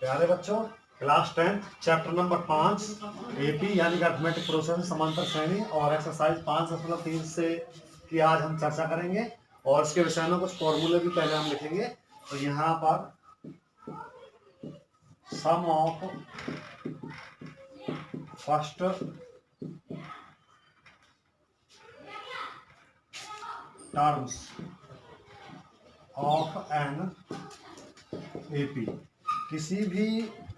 प्यारे बच्चों, class 10 chapter number 5 AP यानी कि अरिथमेटिक प्रोसेस समांतर श्रेणी और एक्सरसाइज 5.3 से की आज हम चर्चा करेंगे और इसके विषय में कुछ फॉर्मूले भी पहले हम लिखेंगे। तो यहाँ पर sum of first terms of n AP, किसी भी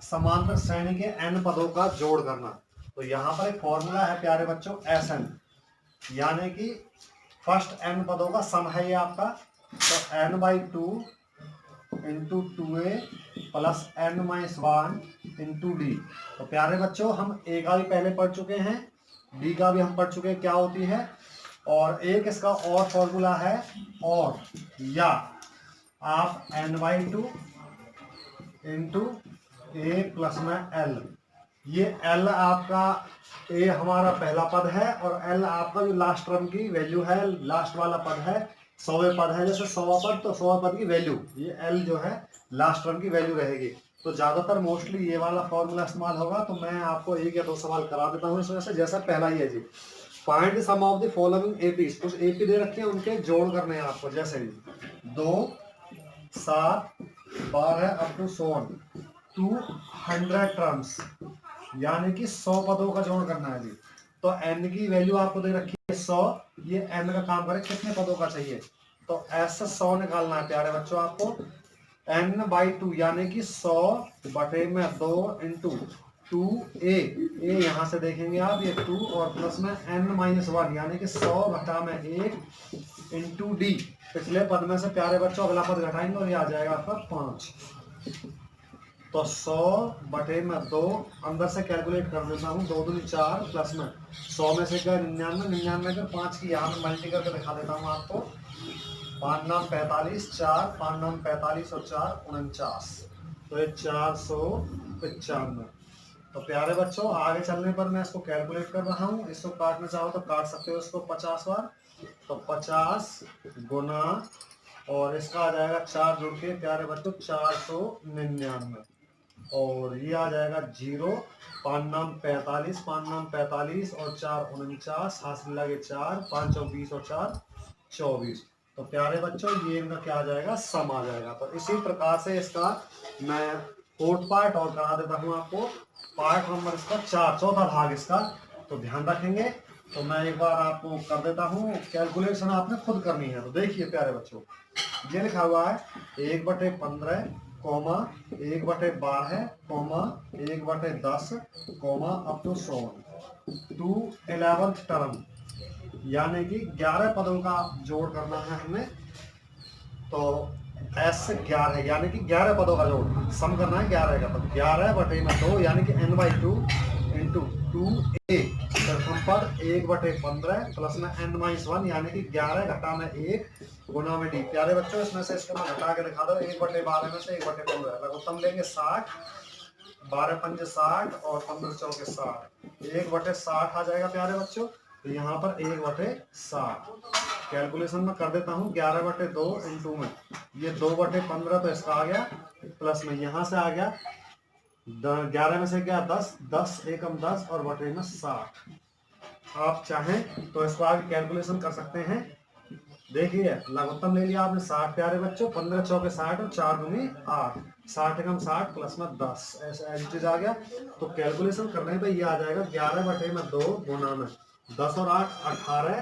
समांतर श्रेणी के n पदों का जोड़ करना। तो यहाँ पर एक फॉर्मूला है प्यारे बच्चों Sn, यानी कि फर्स्ट n पदों का सम है ये आपका। तो n/2 into 2a plus n-1 into D. तो प्यारे बच्चों हम a का भी पहले पढ़ चुके हैं, d का भी हम पढ़ चुके हैं क्या होती है, और एक इसका और फॉर्मूला है, और या आप n/2 इंटू ए प्लस में एल। ये एल आपका, ए हमारा पहला पद है और एल आपका जो लास्ट टर्म की वैल्यू है, लास्ट वाला पद है, 100वें पद है, जैसे 100वां पद तो 100वां पद की वैल्यू, ये एल जो है लास्ट टर्म की वैल्यू रहेगी। तो ज्यादातर मोस्टली ये वाला फॉर्मूला इस्तेमाल होगा। तो मैं आपको एक या दो सवाल करा देता हूँ इसमें से। जैसा पहला ही है जी, find the sum of the following APs. कुछ एपी दे रखे हैं, उनके जोड़ करने हैं आपको। जैसे 2, 7, 12 अप टू 200 टर्म्स, यानी कि 100 पदों का जोड़ करना है जी। तो n की वैल्यू आपको दे रखी है 100, ये n का काम करे कितने पदों का चाहिए। तो ऐसे 100 निकालना है प्यारे बच्चों आपको। n/2 यानी कि 100/2 इंटू 2a, ए यहाँ से देखेंगे आप, ये 2 और प्लस में n-1 यानी कि 100/1 इंटू डी। पिछले पद में से प्यारे बच्चों अगला पद घटाएंगे और ये आ जाएगा आपका 5। तो 100/2 अंदर से कैलकुलेट कर देता हूँ, 2 दूनी 4 प्लस में 100 में से क्या 99, 99 के 5 की यहाँ में मल्टी करके दिखा देता हूँ आपको। 5 9 45, 4 5 9 45 और 4 49, तो ये 495। तो प्यारे बच्चों आगे चलने पर मैं इसको कैलकुलेट कर रहा हूँ। इसको काटना चाहो तो काट सकते हो इसको 50 बार। तो 50 गुना, और इसका आ जाएगा 4 जुड़ के प्यारे बच्चों 499, और ये आ जाएगा 0। 5 9 45, 5 9 45 और 4 49, हासिल लगे 4, 5 और 20 और 4 24। तो प्यारे बच्चों ये इनका क्या आ जाएगा, सम आ जाएगा। तो इसी प्रकार से इसका मैं फोर्थ पार्ट और करा देता हूँ आपको। पार्ट नंबर इसका 4, चौथा भाग इसका। तो ध्यान रखेंगे। तो मैं एक बार आपको कर देता हूँ, कैलकुलेशन आपने खुद करनी है। तो देखिए प्यारे बच्चों, ये लिखा हुआ है 1/15, 1/12, 1/10, up to 100 to 11th term, यानी कि 11 पदों का जोड़ करना है हमें। तो S से 11 यानी कि 11 पदों का जोड़ सम करना है 11 का। तो 11/2 यानी कि n/2 इंटू 2a प्रथम पद 1/15 प्लस में n-1 यानी कि 11 घटा में 1 गुना में डी। प्यारे बच्चों इसमें से इसको मैं घटा के दिखा दो। 1/12 में से 1/15 लघुत्तम लेंगे 60, 12 पंजे 60 और 15 चौके 60, 1/60 आ जाएगा प्यारे बच्चों। तो यहाँ पर 1/60 कैलकुलेशन में कर देता हूँ। 11/2 इंटू में ये 2/15, तो इसका आ गया, प्लस में यहाँ से आ गया 11 में से क्या 10, 10 एकम 10 और बटे में 60। आप चाहें तो इसको आगे कैलकुलेशन कर सकते हैं। देखिए लघुत्तम ले लिया आपने 60 प्यारे बच्चों, 15 चौके 60 और 4 दूनी 8, 60 एकम 60 प्लस में 10, ऐसा एज आ गया। तो कैलकुलेशन करने पे ये आ जाएगा 11/2 गुना में 10 और 8 18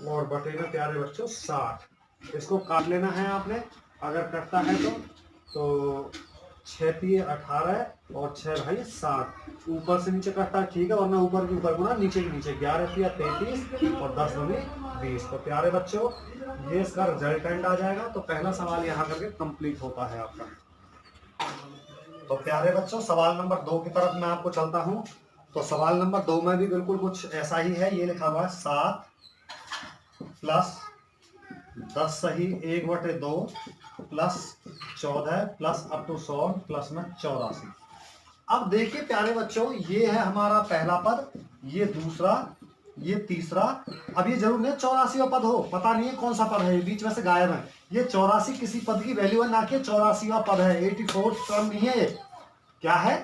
और बटे में प्यारे बच्चों 60। इसको काट लेना है आपने, अगर कटता है तो 6 3 18 और 6 भाई 60। ऊपर से नीचे कटता है ठीक है, वरना ऊपर के ऊपर गुना नीचे के नीचे 11 3 33 और 10 दूनी 20। तो प्यारे बच्चों ये इसका रिजल्टेंट आ जाएगा। तो पहला सवाल यहाँ करके कंप्लीट होता है आपका। तो प्यारे बच्चों सवाल नंबर 2 की तरफ मैं आपको चलता हूँ। तो सवाल नंबर 2 में भी बिल्कुल कुछ ऐसा ही है। ये लिखा हुआ है 7 प्लस 10 सही 1/2 plus 14 plus up to 100 plus में 84। अब देखिए प्यारे बच्चों, ये है हमारा पहला पद, ये दूसरा, ये तीसरा। अब ये जरूर नहीं 84वां पद हो, पता नहीं है कौन सा पद है, बीच में से गायब है। ये 84 किसी पद की वैल्यू है, ना कि 84वां पद है। 84 टर्म नहीं है ये। क्या है,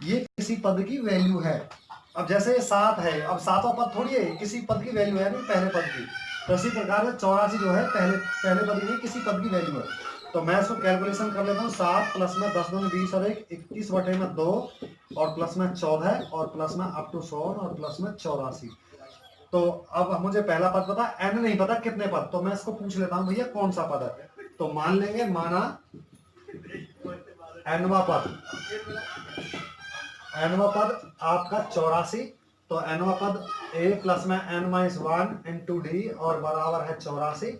ये किसी पद की वैल्यू है। अब जैसे ये 7 है, अब 7वां पद थोड़ी है, किसी पद की वैल्यू है नहीं पहले पद की। तो इसी प्रकार से 84 जो है पहले पद की नहीं, किसी पद की वैल्यू है। तो मैं इसको कैलकुलेशन कर लेता हूँ। 7 प्लस में 10 दूनी 20 और 1 21 बटे में 2 और प्लस में 14 और प्लस में अप टू 100 और प्लस में 84। तो अब मुझे पहला पद पता, एन नहीं पता कितने पद, तो मैं इसको पूछ लेता हूँ भैया कौन सा पद है। तो मान लेंगे, माना एनवा पद आपका 84। तो एनवा पद ए प्लस में एन माइनस 1 इंटू डी और बराबर है 84।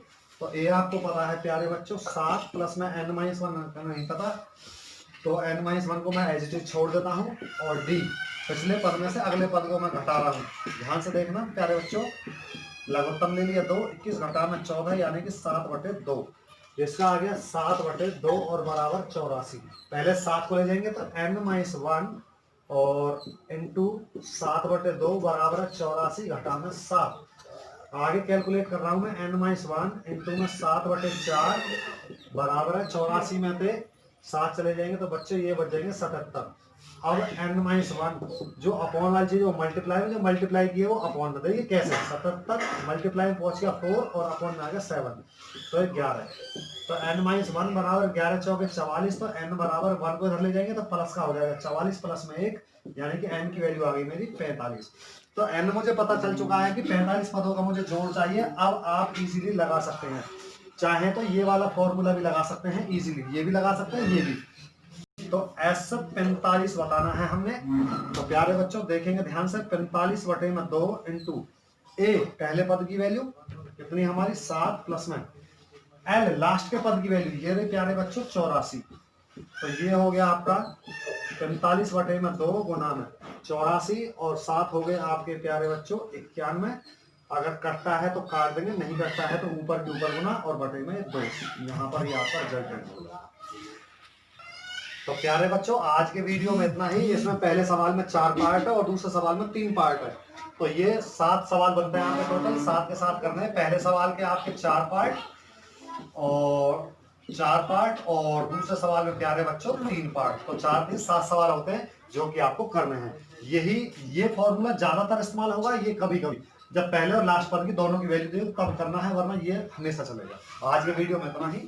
तो ए आपको पता है प्यारे बच्चों 7 प्लस में एन माइनस 1 नहीं पता, तो एन माइनस 1 को मैं एज इट इज छोड़ देता हूँ और डी पिछले पद में से अगले पद को मैं घटा रहा हूँ। ध्यान से देखना प्यारे बच्चों, लघुत्तम ले लिया 2, 21 घटा में 14 यानी कि 7/2। इसका आ गया 7/2 और बराबर 84। पहले 7 को ले जाएंगे तो n माइनस 1 और इंटू 7/2 बराबर 84 घटा में 7। आगे कैलकुलेट कर रहा हूं मैं, n माइनस 1 इंटू में 7/4 बराबर है 84 में से 7 चले जाएंगे तो बच्चे ये बच जाएंगे 77। अब n माइनस 1 जो अपॉन वाली चीज, जो मल्टीप्लाई की है वो अपॉन बताइए कैसे। 77 मल्टीप्लाई में पहुंच गया 4 और अपॉन में आ गया 7, तो 11। तो n माइनस 1 बराबर 11 चौके 44। तो n बराबर 1 को इधर ले जाएंगे तो प्लस का हो जाएगा 44 प्लस में 1 यानी कि n की वैल्यू आ गई मेरी 45। तो n मुझे पता चल चुका है कि 45 पदों का मुझे जोड़ चाहिए। अब आप इजीली लगा सकते हैं, चाहे तो ये वाला फॉर्मूला भी लगा सकते हैं इजीली, ये भी लगा सकते हैं ये भी। तो S 45 बताना है हमने। तो प्यारे बच्चों देखेंगे ध्यान से, 45/2 इंटू ए पहले पद की वैल्यू कितनी हमारी 7 प्लस में L लास्ट के पद की वैल्यू ये रही प्यारे बच्चों 84। तो ये हो गया आपका 45/2 गुना में 84 और 7 हो गए आपके प्यारे बच्चों 91। अगर कटता है तो काट देंगे, नहीं कटता है तो ऊपर के ऊपर गुना और बटे में 2। यहाँ पर ही आपका रिजल्ट होगा। तो प्यारे बच्चों आज के वीडियो में इतना ही। इसमें पहले सवाल में 4 पार्ट है और दूसरे सवाल में 3 पार्ट है। तो ये 7 सवाल बनते हैं आपके टोटल, 7 के साथ करने हैं। पहले सवाल के आपके 4 पार्ट और दूसरे सवाल में प्यारे बच्चों 3 पार्ट। तो 4 3 7 सवाल होते हैं जो कि आपको करने हैं। ये फॉर्मूला ज्यादातर इस्तेमाल होगा, ये कभी कभी जब पहले और लास्ट पद की दोनों की वैल्यू दे तब करना है, वरना ये हमेशा चलेगा। आज के वीडियो में इतना ही।